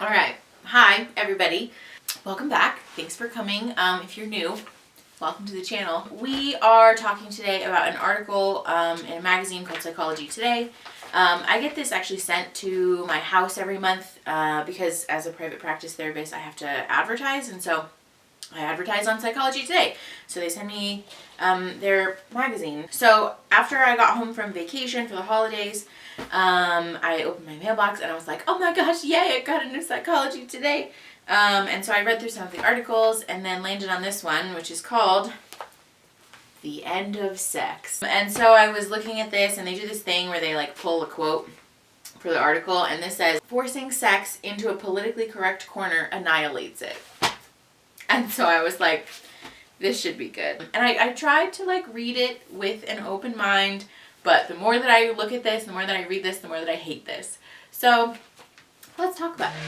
All right. Hi, everybody. Welcome back. Thanks for coming. If you're new, welcome to the channel. We are talking today about an article in a magazine called Psychology Today. I get this actually sent to my house every month because as a private practice therapist, I have to advertise, and so I advertise on Psychology Today. So they send me their magazine. So after I got home from vacation for the holidays, I opened my mailbox and I was like, oh my gosh, yay, I got a new Psychology Today. And so I read through some of the articles and then landed on this one, which is called The End of Sex. And so I was looking at this, and they do this thing where they like pull a quote for the article, and this says, forcing sex into a politically correct corner annihilates it. And so I was like, this should be good. And I tried to like read it with an open mind, but the more that I look at this, the more that I read this, the more that I hate this. So let's talk about it.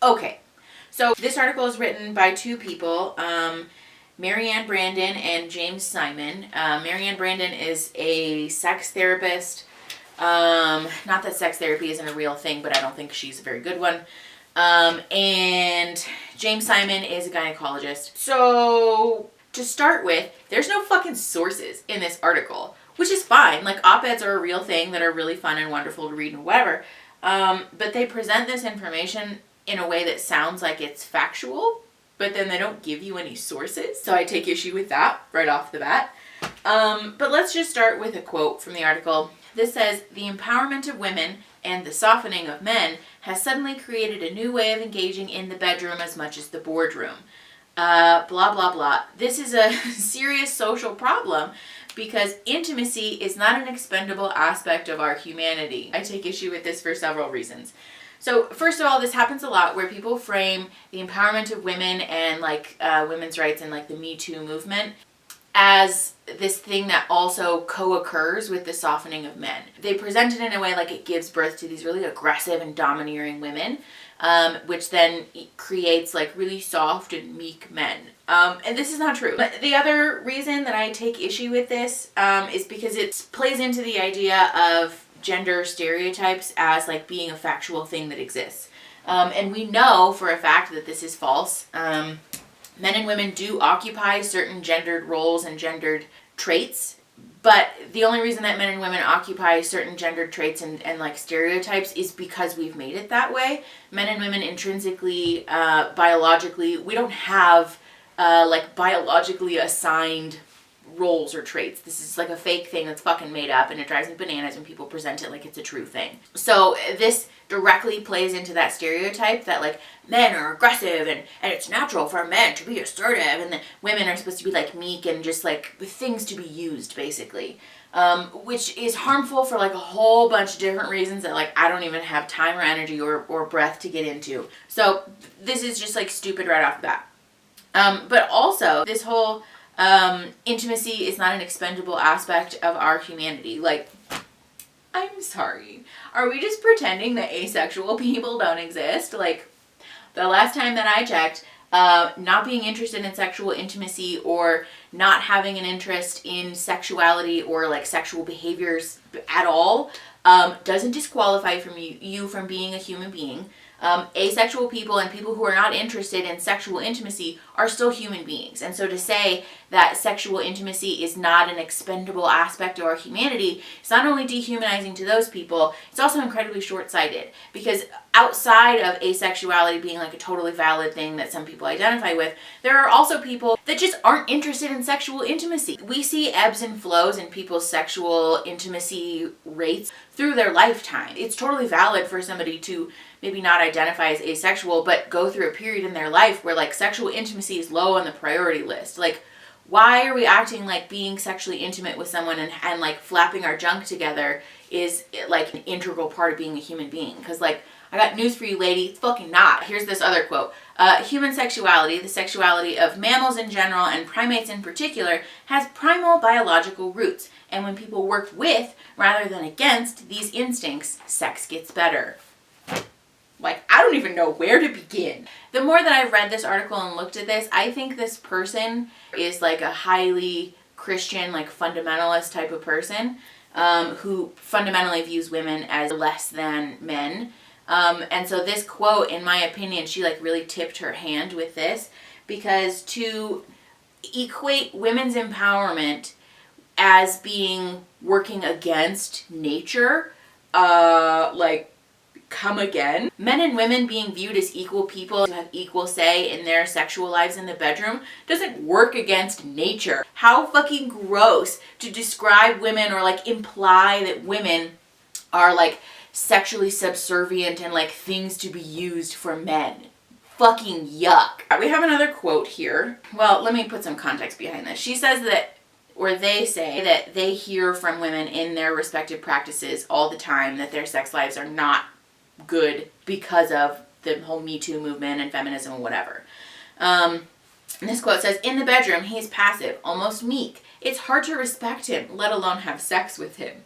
Okay, so this article is written by two people, Marianne Brandon and James Simon. Marianne Brandon is a sex therapist. Not that sex therapy isn't a real thing, but I don't think she's a very good one. And James Simon is a gynecologist. So to start with, there's no fucking sources in this article, which is fine. Like, op-eds are a real thing that are really fun and wonderful to read and whatever. But they present this information in a way that sounds like it's factual, but then they don't give you any sources. So I take issue with that right off the bat. But let's just start with a quote from the article. This says, the empowerment of women and the softening of men has suddenly created a new way of engaging in the bedroom as much as the boardroom. Blah, blah, blah. This is a serious social problem because intimacy is not an expendable aspect of our humanity. I take issue with this for several reasons. So first of all, this happens a lot where people frame the empowerment of women and like women's rights and like the Me Too movement as this thing that also co-occurs with the softening of men. They present it in a way like it gives birth to these really aggressive and domineering women, which then creates like really soft and meek men. And this is not true. But the other reason that I take issue with this is because it plays into the idea of gender stereotypes as like being a factual thing that exists. And we know for a fact that this is false. Men and women do occupy certain gendered roles and gendered traits, but the only reason that men and women occupy certain gendered traits and like stereotypes is because we've made it that way. Men and women intrinsically, biologically, we don't have like biologically assigned roles or traits. This is like a fake thing that's fucking made up, and it drives me bananas when people present it like it's a true thing. So this directly plays into that stereotype that like men are aggressive and it's natural for men to be assertive, and that women are supposed to be like meek and just like things to be used basically, which is harmful for like a whole bunch of different reasons that like I don't even have time or energy or breath to get into. So this is just like stupid right off the bat. But also this whole intimacy is not an expendable aspect of our humanity. Like, I'm sorry. Are we just pretending that asexual people don't exist? Like, the last time that I checked, not being interested in sexual intimacy or not having an interest in sexuality or like sexual behaviors at all doesn't disqualify you from being a human being. Asexual people and people who are not interested in sexual intimacy are still human beings. And so to say that sexual intimacy is not an expendable aspect of our humanity is not only dehumanizing to those people, it's also incredibly short-sighted. Because outside of asexuality being like a totally valid thing that some people identify with, there are also people that just aren't interested in sexual intimacy. We see ebbs and flows in people's sexual intimacy rates through their lifetime. It's totally valid for somebody to maybe not identify as asexual, but go through a period in their life where like sexual intimacy is low on the priority list. Like, why are we acting like being sexually intimate with someone and like flapping our junk together is like an integral part of being a human being? Because like, I got news for you, lady, it's fucking not. Here's this other quote. Human sexuality, the sexuality of mammals in general and primates in particular, has primal biological roots. And when people work with rather than against these instincts, sex gets better. Like, I don't even know where to begin. The more that I've read this article and looked at this, I think this person is like a highly Christian, like fundamentalist type of person, who fundamentally views women as less than men. And so this quote, in my opinion, she like really tipped her hand with this, because to equate women's empowerment as being working against nature, like, come again. Men and women being viewed as equal people who have equal say in their sexual lives in the bedroom doesn't work against nature. How fucking gross to describe women or like imply that women are like sexually subservient and like things to be used for men. Fucking yuck. We have another quote here. Well, let me put some context behind this. She says that, or they say that they hear from women in their respective practices all the time that their sex lives are not good because of the whole Me Too movement and feminism and whatever. And this quote says, "In the bedroom, he's passive, almost meek. It's hard to respect him, let alone have sex with him.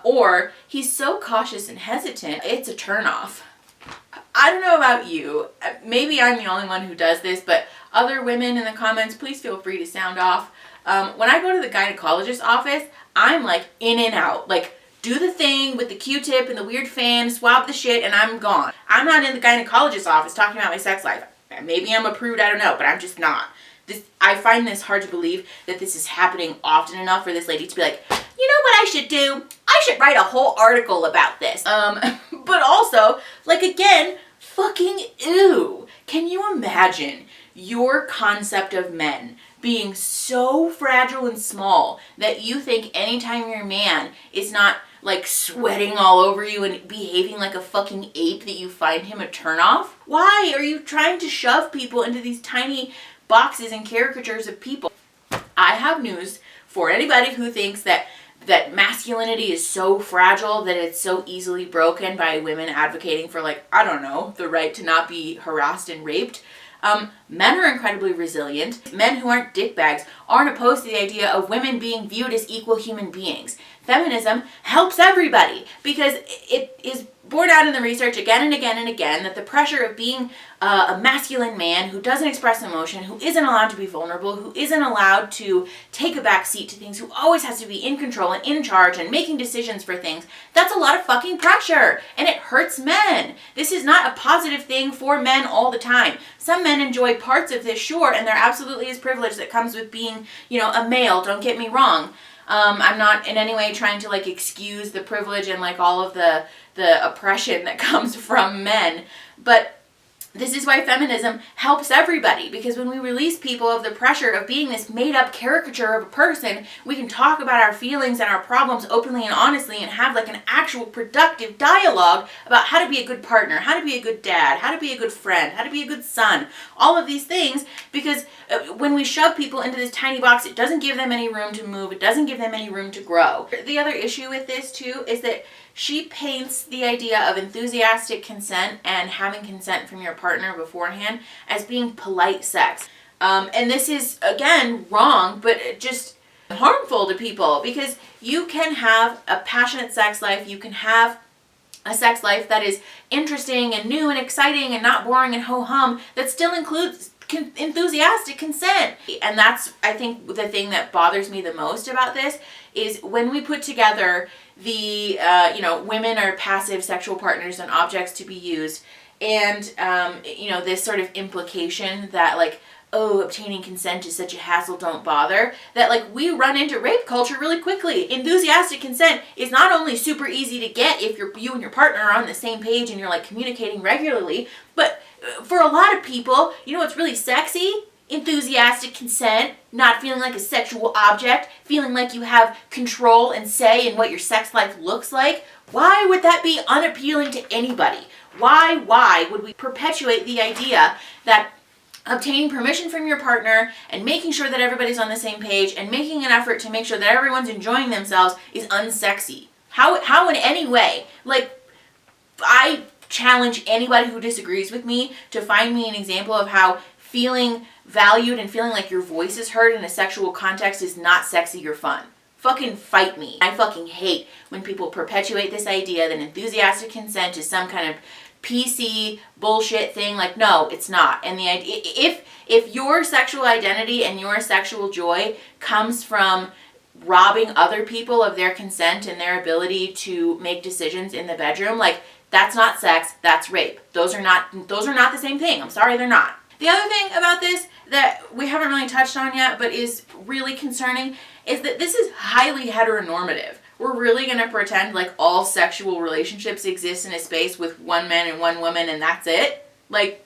Or he's so cautious and hesitant, it's a turnoff." I don't know about you. Maybe I'm the only one who does this, but other women in the comments, please feel free to sound off. When I go to the gynecologist's office, I'm like in and out. Like, do the thing with the Q-tip and the weird fan, swab the shit, and I'm gone. I'm not in the gynecologist's office talking about my sex life. Maybe I'm a prude, I don't know, but I'm just not. I find this hard to believe that this is happening often enough for this lady to be like, you know what I should do? I should write a whole article about this. But also, like, again, fucking ew. Can you imagine your concept of men being so fragile and small that you think anytime your man is not like sweating all over you and behaving like a fucking ape that you find him a turnoff? Why are you trying to shove people into these tiny boxes and caricatures of people? I have news for anybody who thinks that masculinity is so fragile that it's so easily broken by women advocating for, like, I don't know, the right to not be harassed and raped. Men are incredibly resilient. Men who aren't dickbags aren't opposed to the idea of women being viewed as equal human beings. Feminism helps everybody because it is borne out in the research again and again and again that the pressure of being a masculine man who doesn't express emotion, who isn't allowed to be vulnerable, who isn't allowed to take a back seat to things, who always has to be in control and in charge and making decisions for things, that's a lot of fucking pressure, and it hurts men. This is not a positive thing for men all the time. Some men enjoy parts of this, sure, and there absolutely is privilege that comes with being, you know, a male, don't get me wrong. I'm not in any way trying to like excuse the privilege and like all of the oppression that comes from men, but this is why feminism helps everybody, because when we release people of the pressure of being this made-up caricature of a person, we can talk about our feelings and our problems openly and honestly and have like an actual productive dialogue about how to be a good partner, how to be a good dad, how to be a good friend, how to be a good son, all of these things, because when we shove people into this tiny box, it doesn't give them any room to move, it doesn't give them any room to grow. The other issue with this too is that she paints the idea of enthusiastic consent and having consent from your partner beforehand as being polite sex. And this is, again, wrong, but just harmful to people, because you can have a passionate sex life, you can have a sex life that is interesting and new and exciting and not boring and ho-hum, that still includes enthusiastic consent. And that's, I think, the thing that bothers me the most about this is when we put together the, women are passive sexual partners and objects to be used, and, this sort of implication that, like, oh, obtaining consent is such a hassle, don't bother, that, like, we run into rape culture really quickly. Enthusiastic consent is not only super easy to get if you and your partner are on the same page and you're, like, communicating regularly, but for a lot of people, you know what's really sexy? Enthusiastic consent, not feeling like a sexual object, feeling like you have control and say in what your sex life looks like. Why would that be unappealing to anybody? Why would we perpetuate the idea that obtaining permission from your partner and making sure that everybody's on the same page and making an effort to make sure that everyone's enjoying themselves is unsexy? How in any way? Like, I challenge anybody who disagrees with me to find me an example of how feeling valued and feeling like your voice is heard in a sexual context is not sexy or fun. Fucking fight me. I fucking hate when people perpetuate this idea that enthusiastic consent is some kind of PC bullshit thing. Like, no, it's not. And the idea, if your sexual identity and your sexual joy comes from robbing other people of their consent and their ability to make decisions in the bedroom, like, that's not sex, that's rape. Those are not the same thing. I'm sorry, they're not. The other thing about this that we haven't really touched on yet, but is really concerning, is that this is highly heteronormative. We're really going to pretend like all sexual relationships exist in a space with one man and one woman and that's it? Like,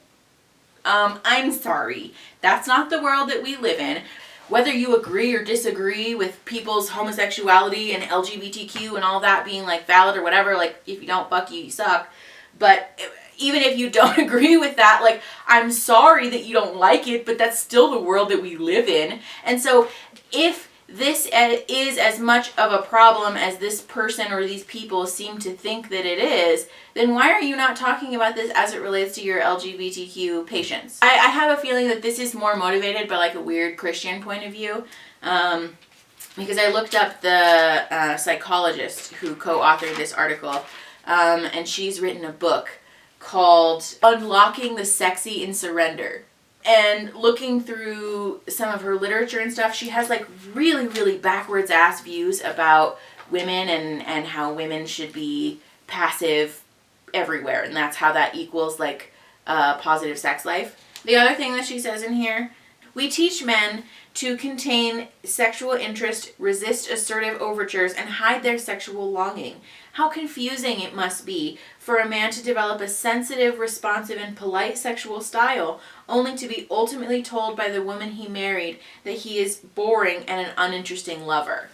I'm sorry. That's not the world that we live in. Whether you agree or disagree with people's homosexuality and LGBTQ and all that being like valid or whatever, like, if you don't, fuck you, you suck. But even if you don't agree with that, like, I'm sorry that you don't like it, but that's still the world that we live in. And so if this is as much of a problem as this person or these people seem to think that it is, then why are you not talking about this as it relates to your LGBTQ patients? I have a feeling that this is more motivated by like a weird Christian point of view, because I looked up the psychologist who co-authored this article, and she's written a book called Unlocking the Sexy in Surrender. And looking through some of her literature and stuff, she has like really, really backwards ass views about women and how women should be passive everywhere. And that's how that equals like a positive sex life. The other thing that she says in here, we teach men to contain sexual interest, resist assertive overtures, and hide their sexual longing. How confusing it must be for a man to develop a sensitive, responsive, and polite sexual style, only to be ultimately told by the woman he married that he is boring and an uninteresting lover.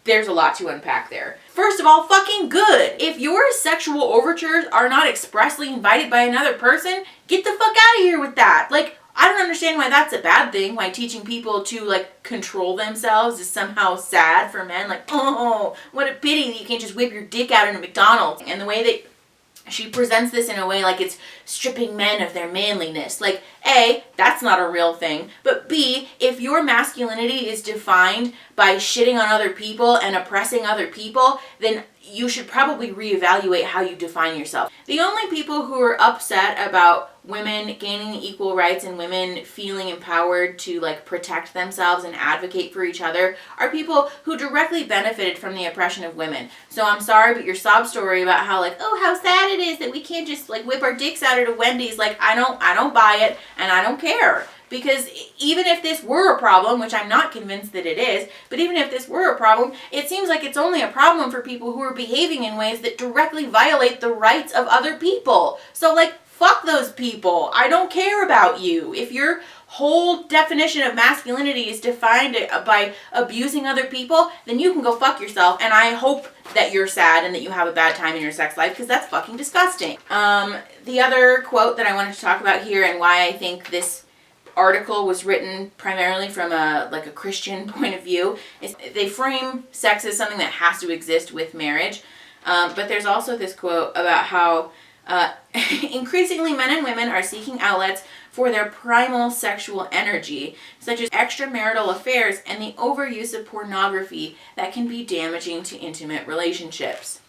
There's a lot to unpack there. First of all, fucking good. If your sexual overtures are not expressly invited by another person, get the fuck out of here with that. Like, I don't understand why that's a bad thing, why teaching people to, like, control themselves is somehow sad for men. Like, oh, what a pity that you can't just whip your dick out in a McDonald's. And the way that she presents this in a way like it's stripping men of their manliness. Like, A, that's not a real thing. But B, if your masculinity is defined by shitting on other people and oppressing other people, then you should probably reevaluate how you define yourself. The only people who are upset about women gaining equal rights and women feeling empowered to like protect themselves and advocate for each other are people who directly benefited from the oppression of women. So I'm sorry, but your sob story about how like, oh, how sad it is that we can't just like whip our dicks out at a Wendy's, like, I don't buy it and I don't care. Because even if this were a problem, which I'm not convinced that it is, but even if this were a problem, it seems like it's only a problem for people who are behaving in ways that directly violate the rights of other people. So, like, fuck those people. I don't care about you. If your whole definition of masculinity is defined by abusing other people, then you can go fuck yourself. And I hope that you're sad and that you have a bad time in your sex life, because that's fucking disgusting. The other quote that I wanted to talk about here and why I think this article was written primarily from a Christian point of view is they frame sex as something that has to exist with marriage, but there's also this quote about how increasingly men and women are seeking outlets for their primal sexual energy, such as extramarital affairs and the overuse of pornography that can be damaging to intimate relationships.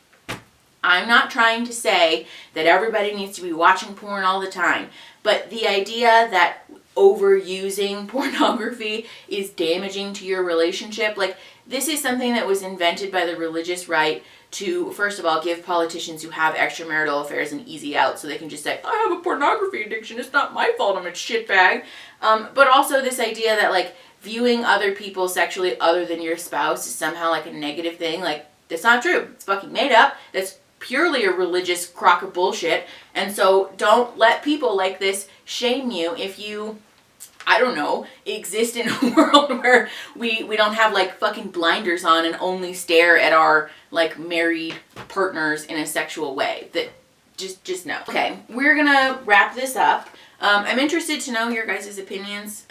I'm not trying to say that everybody needs to be watching porn all the time, but the idea that overusing pornography is damaging to your relationship, like, this is something that was invented by the religious right to, first of all, give politicians who have extramarital affairs an easy out so they can just say, I have a pornography addiction, it's not my fault I'm a shitbag. But also this idea that, like, viewing other people sexually other than your spouse is somehow, like, a negative thing. Like, that's not true. It's fucking made up. That's purely a religious crock of bullshit. And so don't let people like this shame you if you, I don't know, exist in a world where we don't have like fucking blinders on and only stare at our like married partners in a sexual way. That just no. Okay, we're gonna wrap this up. I'm interested to know your guys' opinions.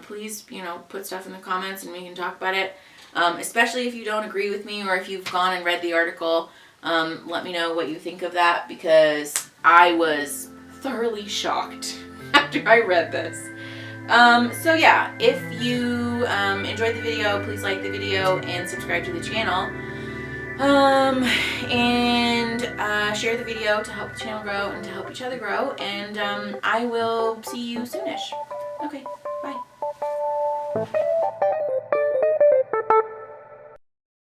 Please, put stuff in the comments and we can talk about it. Especially if you don't agree with me or if you've gone and read the article. Let me know what you think of that, because I was thoroughly shocked after I read this. So yeah, if you enjoyed the video, please like the video and subscribe to the channel. And share the video to help the channel grow and to help each other grow. And I will see you soonish. Okay, bye.